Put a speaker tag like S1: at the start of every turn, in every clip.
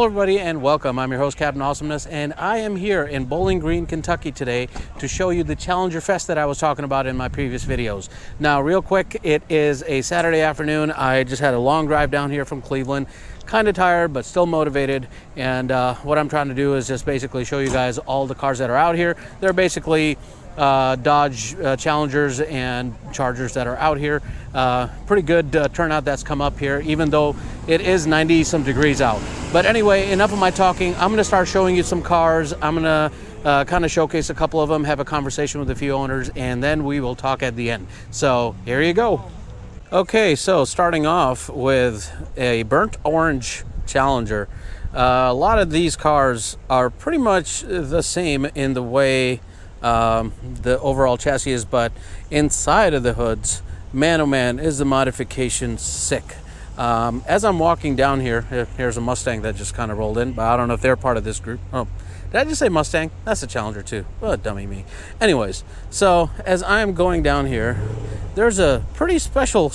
S1: Hello everybody and welcome. I'm your host Captain Awesomeness, and I am here in Bowling Green, Kentucky today to show you the Challengerfest that I was talking about in my previous videos. Now real quick, it is a Saturday afternoon. I just had a long drive down here from Cleveland. Kind of tired but still motivated, and what I'm trying to do is just basically show you guys all the cars that are out here. They're basically Dodge Challengers and Chargers that are out here. Pretty good turnout that's come up here, even though it is 90 some degrees out. But anyway, enough of my talking. I'm going to start showing you some cars. I'm going to kind of showcase a couple of them, have a conversation with a few owners, and then we will talk at the end. So here you go. Okay, so starting off with a burnt orange Challenger. A lot of these cars are pretty much the same in the way the overall chassis is, but inside of the hoods, man oh man, is the modification sick. As I'm walking down here, here's a Mustang that just kind of rolled in, but I don't know if they're part of this group. Oh, did I just say Mustang? That's a Challenger too. What a dummy me. Anyways, so as I'm going down here, there's a pretty special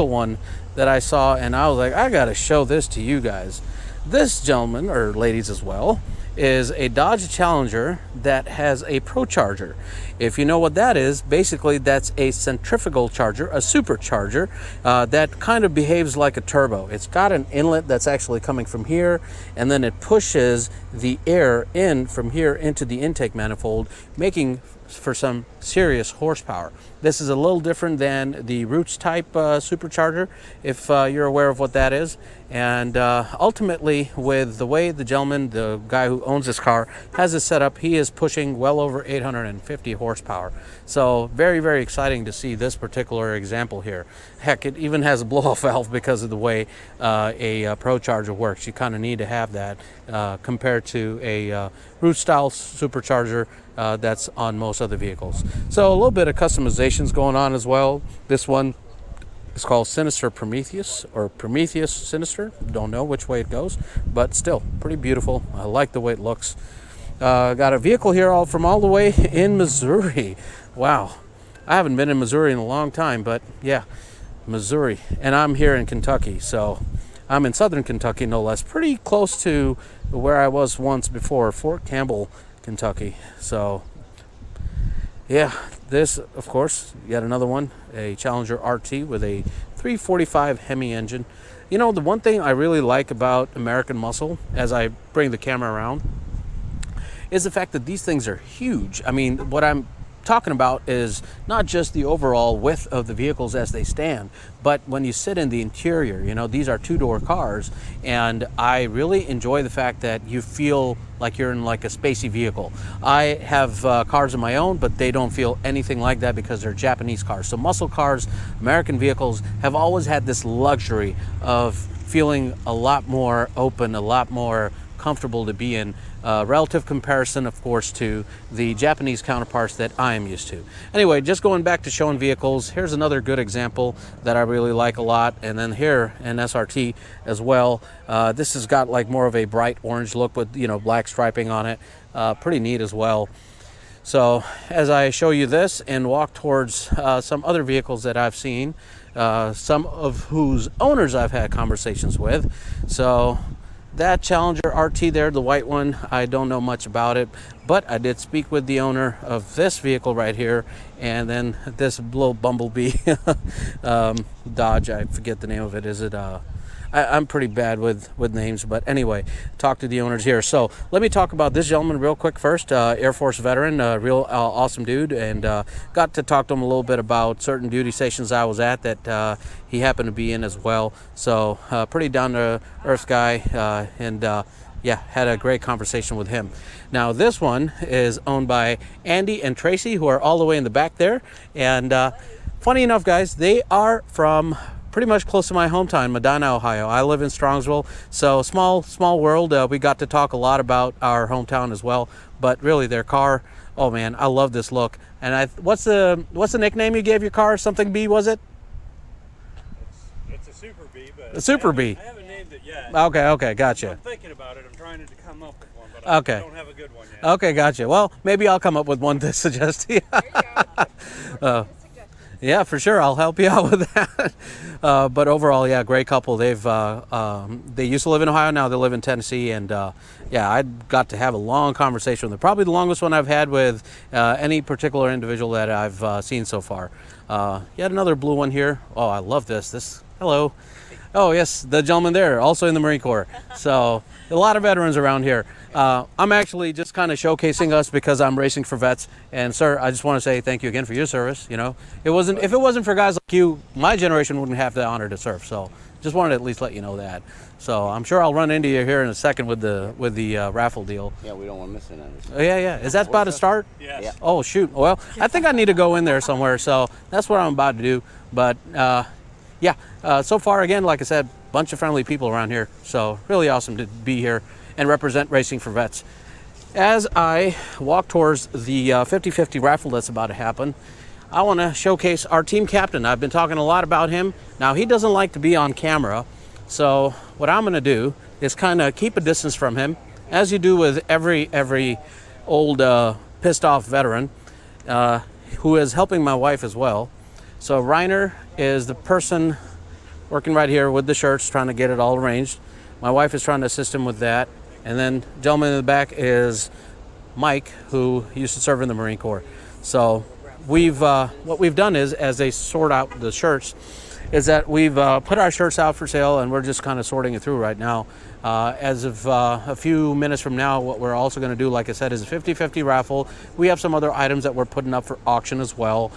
S1: one that I saw, and I was like, I gotta show this to you guys. This gentleman, or ladies as well, is a Dodge Challenger that has a Pro Charger. If you know what that is, basically that's a centrifugal charger, a supercharger that kind of behaves like a turbo. It's got an inlet that's actually coming from here, and then it pushes the air in from here into the intake manifold, making for some serious horsepower. This is a little different than the Roots type supercharger, if you're aware of what that is. And ultimately, with the way the gentleman, the guy who owns this car, has it set up, he is pushing well over 850 horsepower. So very, very exciting to see this particular example here. Heck, it even has a blow-off valve because of the way a Pro Charger works. You kind of need to have that compared to a Roots style supercharger that's on most other vehicles. So a little bit of customizations going on as well. This one is called Sinister Prometheus, or Prometheus Sinister. Don't know which way it goes, but still pretty beautiful. I like the way it looks. Got a vehicle here from all the way in Missouri. Wow, I haven't been in Missouri in a long time, but yeah, Missouri. And I'm here in Kentucky, so I'm in southern Kentucky, no less. Pretty close to where I was once before, Fort Campbell, Kentucky. So yeah, this, of course, yet another one, a Challenger RT with a 345 Hemi engine. You know, the one thing I really like about American Muscle, as I bring the camera around, is the fact that these things are huge. I mean, what I'm talking about is not just the overall width of the vehicles as they stand, but when you sit in the interior. You know, these are two-door cars, and I really enjoy the fact that you feel like you're in like a spacey vehicle. I have cars of my own, but they don't feel anything like that because they're Japanese cars. So muscle cars, American vehicles, have always had this luxury of feeling a lot more open, a lot more comfortable to be in, relative comparison, of course, to the Japanese counterparts that I am used to. Anyway, just going back to showing vehicles, here's another good example that I really like a lot. And then here, an SRT as well. This has got like more of a bright orange look with, you know, black striping on it. Pretty neat as well. So as I show you this and walk towards some other vehicles that I've seen, some of whose owners I've had conversations with. So that Challenger RT there, the white one, I don't know much about it, but I did speak with the owner of this vehicle right here, and then this little Bumblebee Dodge, I forget the name of it. Is it I'm pretty bad with names, but anyway, talk to the owners here. So let me talk about this gentleman real quick first. Air Force veteran, real awesome dude, and got to talk to him a little bit about certain duty stations I was at that he happened to be in as well. So pretty down-to-earth guy, and yeah, had a great conversation with him. Now this one is owned by Andy and Tracy, who are all the way in the back there, and funny enough, guys, they are from pretty much close to my hometown, Medina, Ohio. I live in Strongsville, so small world. We got to talk a lot about our hometown as well, but really their car, oh man, I love this look. And what's the nickname you gave your car? Something B, was it?
S2: It's a Super B, but
S1: a Super B.
S2: I haven't named it yet.
S1: Okay, gotcha.
S2: I'm thinking about it. I'm trying to come up with one, but
S1: okay.
S2: I don't have a good one yet.
S1: Okay, gotcha. Well, maybe I'll come up with one to suggest to you. Yeah, for sure. I'll help you out with that. But overall, yeah, great couple. They used to live in Ohio. Now they live in Tennessee. And yeah, I got to have a long conversation with them. Probably the longest one I've had with any particular individual that I've seen so far. Yet another blue one here. Oh, I love this. Hello. Oh, yes, the gentleman there, also in the Marine Corps. So a lot of veterans around here. I'm actually just kind of showcasing us because I'm racing for vets. And sir, I just want to say thank you again for your service. You know, if it wasn't for guys like you, my generation wouldn't have the honor to serve. So just wanted to at least let you know that. So I'm sure I'll run into you here in a second with the raffle deal.
S3: Yeah, we don't want to miss it.
S1: Yeah. Is that about to start?
S2: Yes.
S3: Yeah.
S1: Oh shoot. Well, I think I need to go in there somewhere. So that's what I'm about to do. But yeah, so far, again, like I said, bunch of friendly people around here. So really awesome to be here and represent Racing for Vets. As I walk towards the 50-50 raffle that's about to happen, I want to showcase our team captain. I've been talking a lot about him. Now, he doesn't like to be on camera. So what I'm going to do is kind of keep a distance from him, as you do with every old pissed off veteran who is helping my wife as well. So Reiner is the person working right here with the shirts, trying to get it all arranged. My wife is trying to assist him with that. And then the gentleman in the back is Mike, who used to serve in the Marine Corps. So what we've done is, as they sort out the shirts, is that we've put our shirts out for sale, and we're just kind of sorting it through right now. As of a few minutes from now, what we're also going to do, like I said, is a 50-50 raffle. We have some other items that we're putting up for auction as well.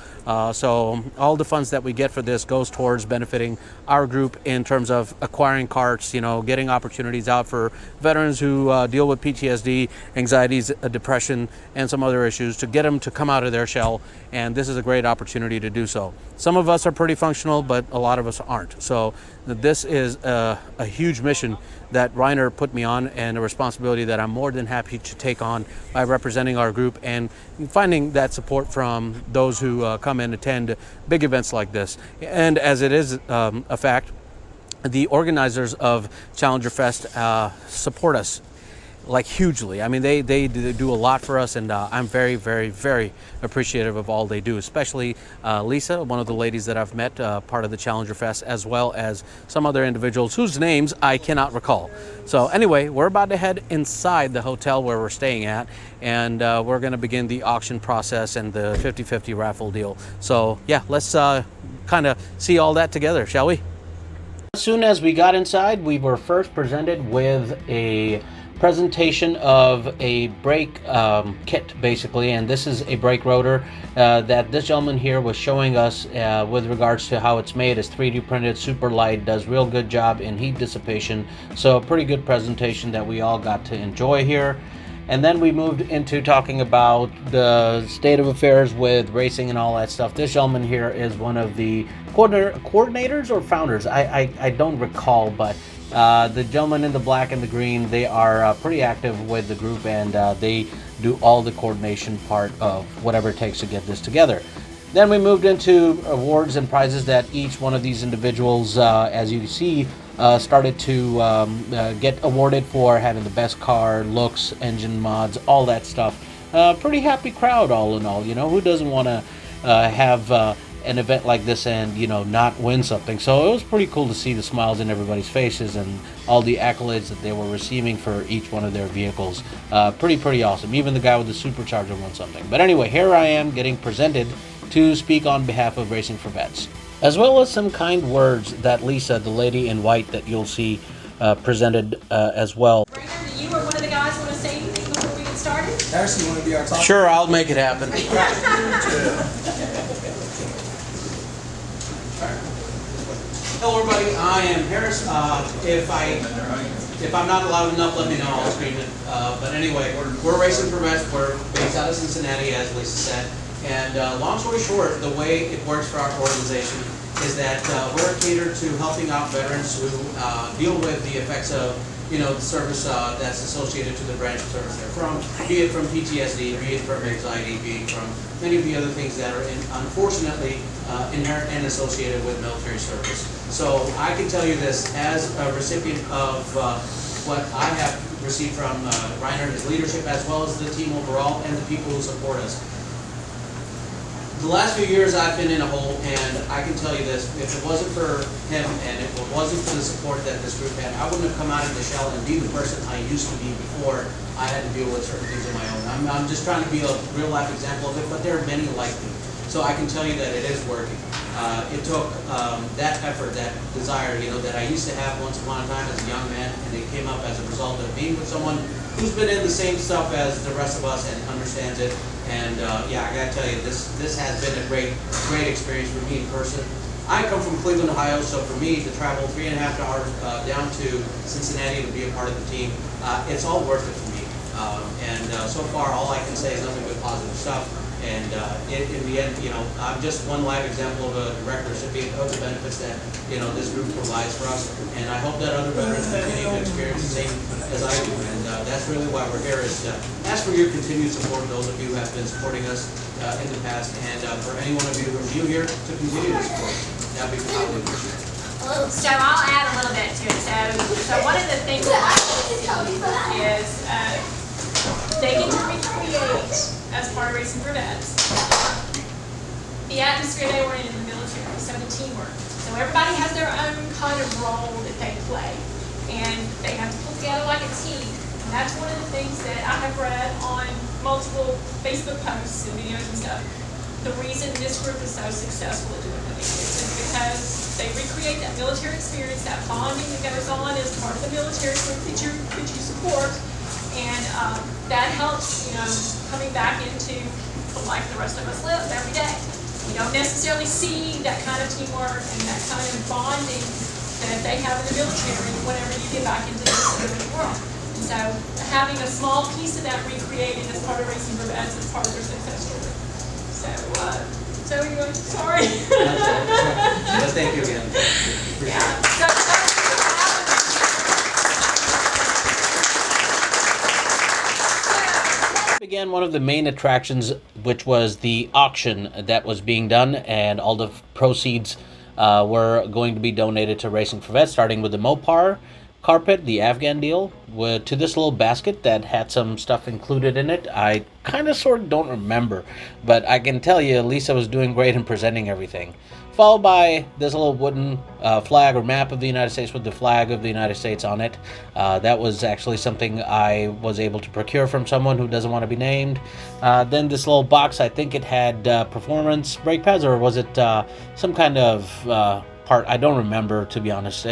S1: So all the funds that we get for this goes towards benefiting our group in terms of acquiring carts, you know, getting opportunities out for veterans who deal with PTSD, anxieties, depression, and some other issues, to get them to come out of their shell. And this is a great opportunity to do so. Some of us are pretty functional, but a lot of us aren't. So this is a huge mission that Reiner put me on, and a responsibility that I'm more than happy to take on by representing our group and finding that support from those who come and attend big events like this. And as it is a fact, the organizers of Challengerfest support us like hugely. I mean, they do a lot for us, and I'm very, very, very appreciative of all they do, especially Lisa, one of the ladies that I've met, part of the Challengerfest, as well as some other individuals whose names I cannot recall. So anyway, we're about to head inside the hotel where we're staying at, and we're going to begin the auction process and the 50-50 raffle deal. So yeah, let's kind of see all that together, shall we? As soon as we got inside, we were first presented with a presentation of a brake kit, basically, and this is a brake rotor that this gentleman here was showing us with regards to how it's made. It's 3D printed, super light, does real good job in heat dissipation. So a pretty good presentation that we all got to enjoy here. And then we moved into talking about the state of affairs with racing and all that stuff. This gentleman here is one of the coordinators or founders. I don't recall, but the gentleman in the black and the green, they are pretty active with the group, and they do all the coordination part of whatever it takes to get this together. Then we moved into awards and prizes that each one of these individuals, as you see, started to get awarded for having the best car, looks, engine mods, all that stuff. Pretty happy crowd all in all. You know, who doesn't want to have an event like this and, you know, not win something? So it was pretty cool to see the smiles in everybody's faces and all the accolades that they were receiving for each one of their vehicles. Pretty awesome. Even the guy with the supercharger won something. But anyway, here I am getting presented to speak on behalf of Racing for Vets, as well as some kind words that Lisa, the lady in white that you'll see, presented as well.
S4: Brandon, you or one of the guys want to say anything before we get started?
S5: Harrison, you want to be our talk?
S1: Sure, I'll make it happen. Hello everybody, I am Harris. If I'm not loud enough, let me know, I'll scream it. But anyway, we're Racing for Vets. We're based out of Cincinnati, as Lisa said. And long story short, the way it works for our organization is that we're catered to helping out veterans who deal with the effects of, you know, the service that's associated to the branch of service they're from, be it from PTSD, be it from anxiety, be it from many of the other things that are unfortunately inherent and associated with military service. So I can tell you this, as a recipient of what I have received from Reiner and his leadership, as well as the team overall and the people who support us. The last few years I've been in a hole, and I can tell you this, if it wasn't for him and if it wasn't for the support that this group had, I wouldn't have come out of the shell and be the person I used to be before I had to deal with certain things on my own. I'm just trying to be a real life example of it, but there are many like me. So I can tell you that it is working. It took that effort, that desire, that I used to have once upon a time as a young man, and it came up as a result of being with someone who's been in the same stuff as the rest of us and understands it. And yeah, I gotta tell you, this has been a great experience for me in person. I come from Cleveland, Ohio, so for me to travel 3.5 hours down to Cincinnati to be a part of the team, it's all worth it for me. So far, all I can say is nothing but positive stuff. And in the end, I'm just one live example of a direct recipient of the benefits that this group provides for us. And I hope that other veterans continue to experience the same as I do. And that's really why we're here, is to ask for your continued support. Those of you who have been supporting us in the past, and for any one of you who are new here, to continue to support. That'd be highly appreciated.
S4: So I'll add a little bit to it. So one of the things that I see is they get to recreate, as part of Racing for Vets, the atmosphere they were in the military, so the teamwork. So everybody has their own kind of role that they play, and they have to pull together like a team. And that's one of the things that I have read on multiple Facebook posts and videos and stuff. The reason this group is so successful at doing what they do is because they recreate that military experience, that bonding that goes on as part of the military group that you support. And that helps, coming back into the life the rest of us live every day. You don't necessarily see that kind of teamwork and that kind of bonding that they have in the military whenever you get back into the civilian world. And so having a small piece of that recreated as part of Racing for Vets is part of their success story. So anyway, sorry.
S1: But thank you again.
S4: Yeah.
S1: Began one of the main attractions, which was the auction that was being done, and all the proceeds were going to be donated to Racing for Vets, starting with the Mopar carpet, the Afghan deal, to this little basket that had some stuff included in it. I kind of sort of don't remember, but I can tell you Lisa was doing great in presenting everything. Followed by this little wooden flag or map of the United States with the flag of the United States on it. That was actually something I was able to procure from someone who doesn't want to be named. Then this little box, I think it had performance brake pads, or was it some kind of part? I don't remember, to be honest.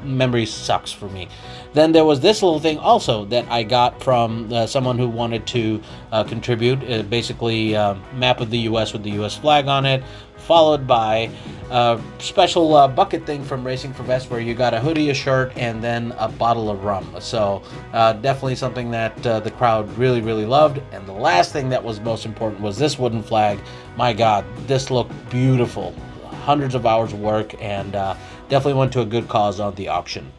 S1: Memory sucks for me. Then there was this little thing also that I got from someone who wanted to contribute. Basically, map of the U.S. with the U.S. flag on it, followed by a special bucket thing from Racing for Vets where you got a hoodie, a shirt, and then a bottle of rum. So definitely something that the crowd really, really loved. And the last thing that was most important was this wooden flag. My God, this looked beautiful. Hundreds of hours of work, and definitely went to a good cause on the auction.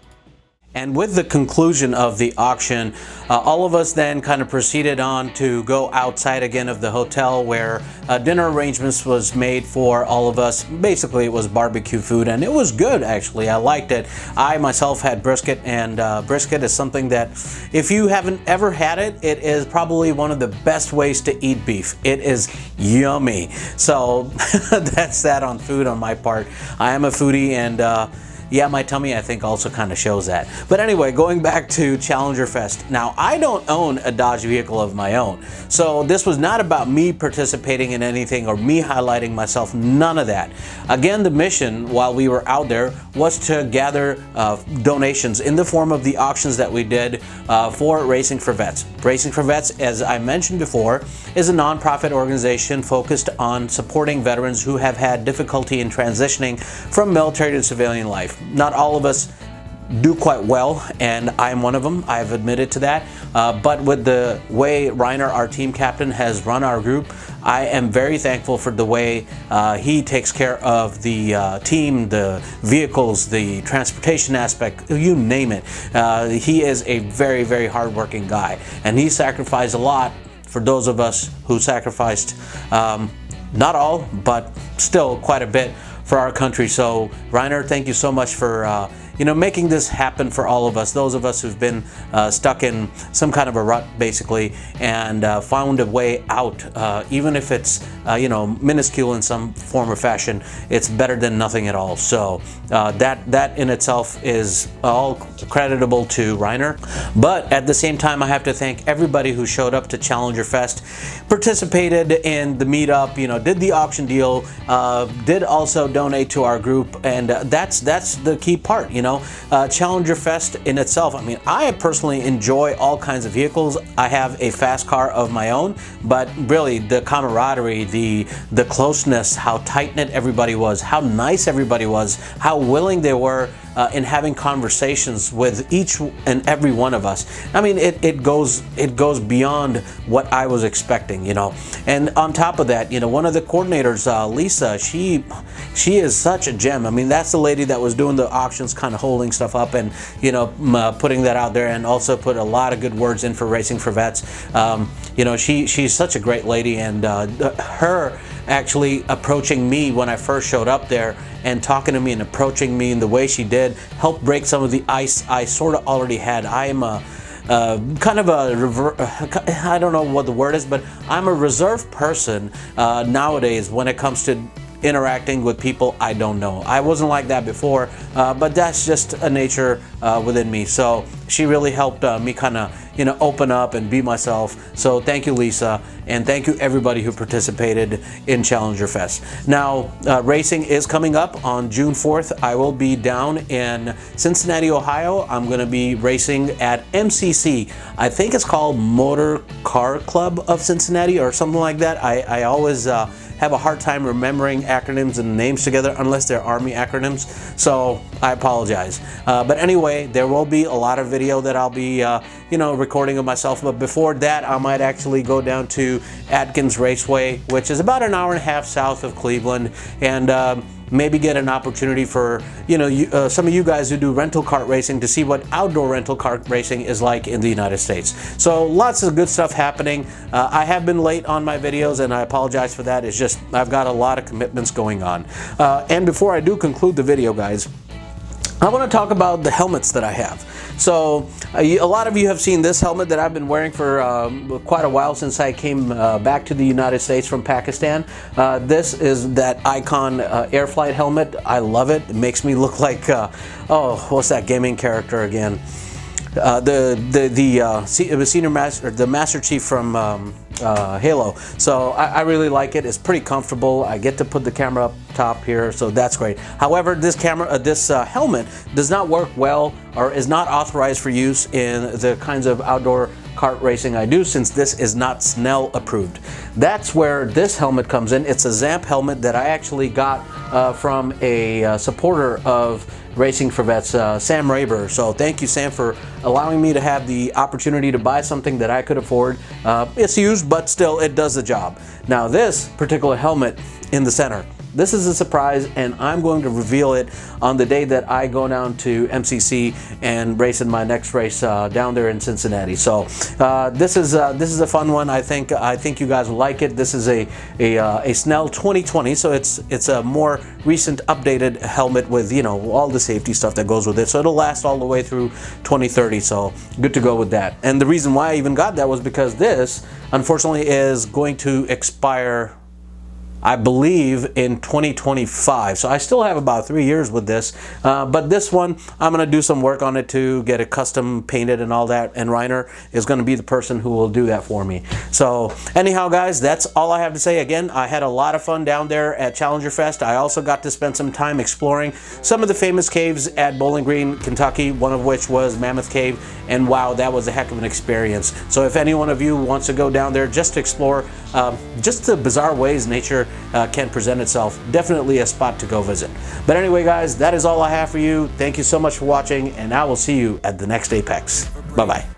S1: And with the conclusion of the auction, all of us then kind of proceeded on to go outside again of the hotel, where dinner arrangements was made for all of us. Basically, it was barbecue food, and it was good, actually. I liked it. I myself had brisket, and brisket is something that, if you haven't ever had it, it is probably one of the best ways to eat beef. It is yummy. So that's that on food on my part. I am a foodie, and yeah, my tummy, I think, also kind of shows that. But anyway, going back to Challengerfest. Now, I don't own a Dodge vehicle of my own, so this was not about me participating in anything or me highlighting myself, none of that. Again, the mission while we were out there was to gather donations in the form of the auctions that we did for Racing for Vets. Racing for Vets, as I mentioned before, is a nonprofit organization focused on supporting veterans who have had difficulty in transitioning from military to civilian life. Not all of us do quite well, and I'm one of them. I've admitted to that. But with the way Reiner, our team captain, has run our group, I am very thankful for the way he takes care of the team, the vehicles, the transportation aspect, you name it. He is a very, very hardworking guy, and he sacrificed a lot for those of us who sacrificed, not all, but still quite a bit for our country. So Reiner, thank you so much for making this happen for all of us, those of us who've been stuck in some kind of a rut basically, and found a way out, even if it's minuscule in some form or fashion. It's better than nothing at all. So that in itself is all creditable to Reiner. But at the same time, I have to thank everybody who showed up to Challengerfest, participated in the meetup, did the auction deal, did also donate to our group, and that's the key part. Challengerfest in itself, I mean, I personally enjoy all kinds of vehicles. I have a fast car of my own, but really the camaraderie, the closeness, how tight-knit everybody was, how nice everybody was, how willing they were in having conversations with each and every one of us. I mean, it goes beyond what I was expecting, And on top of that, one of the coordinators, Lisa, she is such a gem. I mean, that's the lady that was doing the auctions, kind of holding stuff up and putting that out there, and also put a lot of good words in for Racing for Vets. She's such a great lady, and her actually approaching me when I first showed up there and talking to me and approaching me in the way she did helped break some of the ice I sort of already had. I am kind of I don't know what the word is, but I'm a reserved person nowadays when it comes to interacting with people I don't know. I wasn't like that before, but that's just a nature within me. So she really helped me kind of open up and be myself. So thank you, Lisa, and thank you everybody who participated in Challengerfest. Now racing is coming up on June 4th. I will be down in Cincinnati, Ohio. I'm going to be racing at MCC. I think it's called Motor Car Club of Cincinnati or something like that. I always have a hard time remembering acronyms and names together unless they're Army acronyms, so I apologize. But anyway, there will be a lot of video that I'll be recording of myself, but before that I might actually go down to Atkins Raceway, which is about an hour and a half south of Cleveland, and maybe get an opportunity for some of you guys who do rental kart racing to see what outdoor rental kart racing is like in the United States. So lots of good stuff happening. I have been late on my videos, and I apologize for that. It's just I've got a lot of commitments going on. And before I do conclude the video, guys, I want to talk about the helmets that I have. So a lot of you have seen this helmet that I've been wearing for quite a while, since I came back to the United States from Pakistan. This is that Icon air flight helmet. I love it. It makes me look like what's that gaming character again? The Master Chief from Halo. So I really like it. It's pretty comfortable. I get to put the camera up top here, so that's great. However, this helmet does not work well, or is not authorized for use in the kinds of outdoor kart racing I do, since this is not Snell approved. That's where this helmet comes in. It's a Zamp helmet that I actually got from a supporter of Racing for Vets, Sam Raber. So thank you, Sam, for allowing me to have the opportunity to buy something that I could afford. It's used, but still it does the job. Now this particular helmet in the center, this is a surprise, and I'm going to reveal it on the day that I go down to MCC and race in my next race down there in Cincinnati. So this is a fun one. I think you guys will like it. This is a Snell 2020, so it's a more recent updated helmet with all the safety stuff that goes with it. So it'll last all the way through 2030. So good to go with that. And the reason why I even got that was because this, unfortunately, is going to expire, I believe, in 2025. So I still have about 3 years with this, but this one I'm going to do some work on it to get it custom painted and all that, and Reiner is going to be the person who will do that for me. So anyhow, guys, that's all I have to say. Again, I had a lot of fun down there at Challengerfest. I also got to spend some time exploring some of the famous caves at Bowling Green, Kentucky, one of which was Mammoth Cave, and wow, that was a heck of an experience. So if any one of you wants to go down there just to explore just the bizarre ways nature can present itself, definitely a spot to go visit. But anyway, guys, that is all I have for you. Thank you so much for watching, and I will see you at the next Apex. Bye-bye.